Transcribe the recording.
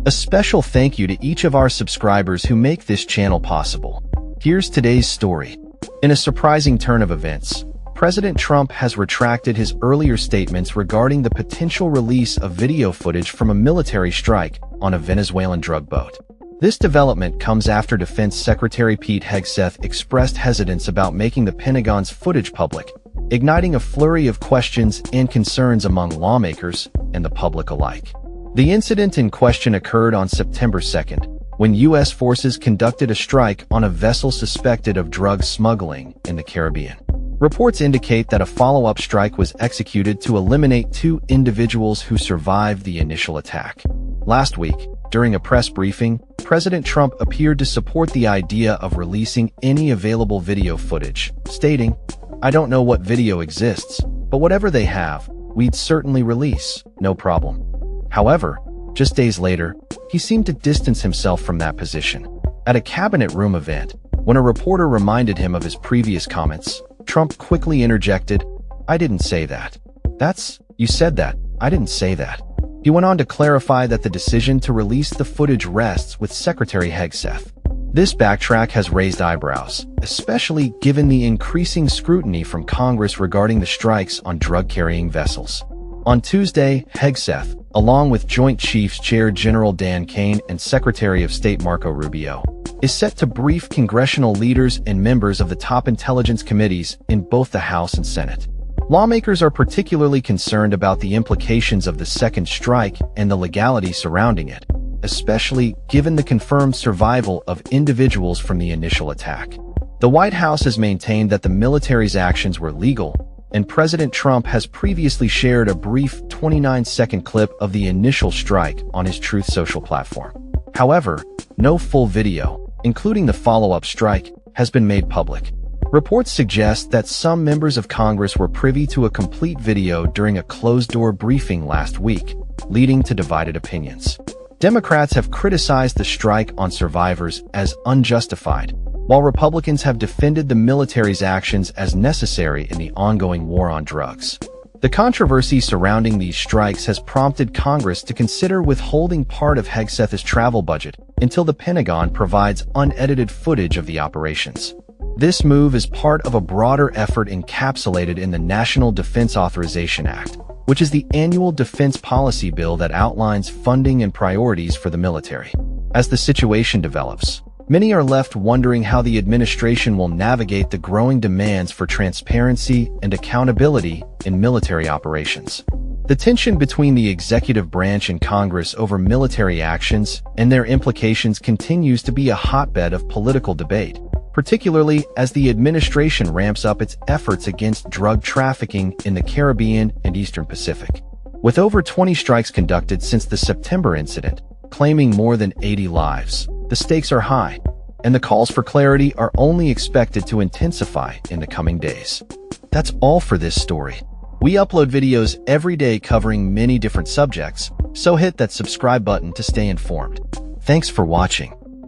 A special thank you to each of our subscribers who make this channel possible. Here's today's story. In a surprising turn of events, President Trump has retracted his earlier statements regarding the potential release of video footage from a military strike on a Venezuelan drug boat. This development comes after Defense Secretary Pete Hegseth expressed hesitance about making the Pentagon's footage public, igniting a flurry of questions and concerns among lawmakers and the public alike. The incident in question occurred on September 2nd, when U.S. forces conducted a strike on a vessel suspected of drug smuggling in the Caribbean. Reports indicate that a follow-up strike was executed to eliminate 2 individuals who survived the initial attack. Last week, during a press briefing, President Trump appeared to support the idea of releasing any available video footage, stating, "I don't know what video exists, but whatever they have, we'd certainly release, no problem." However, just days later, he seemed to distance himself from that position. At a cabinet room event, when a reporter reminded him of his previous comments, Trump quickly interjected, "I didn't say that." You said that. I didn't say that." He went on to clarify that the decision to release the footage rests with Secretary Hegseth. This backtrack has raised eyebrows, especially given the increasing scrutiny from Congress regarding the strikes on drug-carrying vessels. On Tuesday, Hegseth, along with Joint Chiefs Chair General Dan Kane and Secretary of State Marco Rubio, is set to brief congressional leaders and members of the top intelligence committees in both the House and Senate. Lawmakers are particularly concerned about the implications of the second strike and the legality surrounding it, especially given the confirmed survival of individuals from the initial attack. The White House has maintained that the military's actions were legal, and President Trump has previously shared a brief 29-second clip of the initial strike on his Truth Social platform. However, no full video, including the follow-up strike, has been made public. Reports suggest that some members of Congress were privy to a complete video during a closed-door briefing last week, leading to divided opinions. Democrats have criticized the strike on survivors as unjustified, while Republicans have defended the military's actions as necessary in the ongoing war on drugs. The controversy surrounding these strikes has prompted Congress to consider withholding part of Hegseth's travel budget until the Pentagon provides unedited footage of the operations. This move is part of a broader effort encapsulated in the National Defense Authorization Act, which is the annual defense policy bill that outlines funding and priorities for the military. As the situation develops, many are left wondering how the administration will navigate the growing demands for transparency and accountability in military operations. The tension between the executive branch and Congress over military actions and their implications continues to be a hotbed of political debate, particularly as the administration ramps up its efforts against drug trafficking in the Caribbean and Eastern Pacific. With over 20 strikes conducted since the September incident, claiming more than 80 lives, the stakes are high, and the calls for clarity are only expected to intensify in the coming days. That's all for this story. We upload videos every day covering many different subjects, so hit that subscribe button to stay informed. Thanks for watching.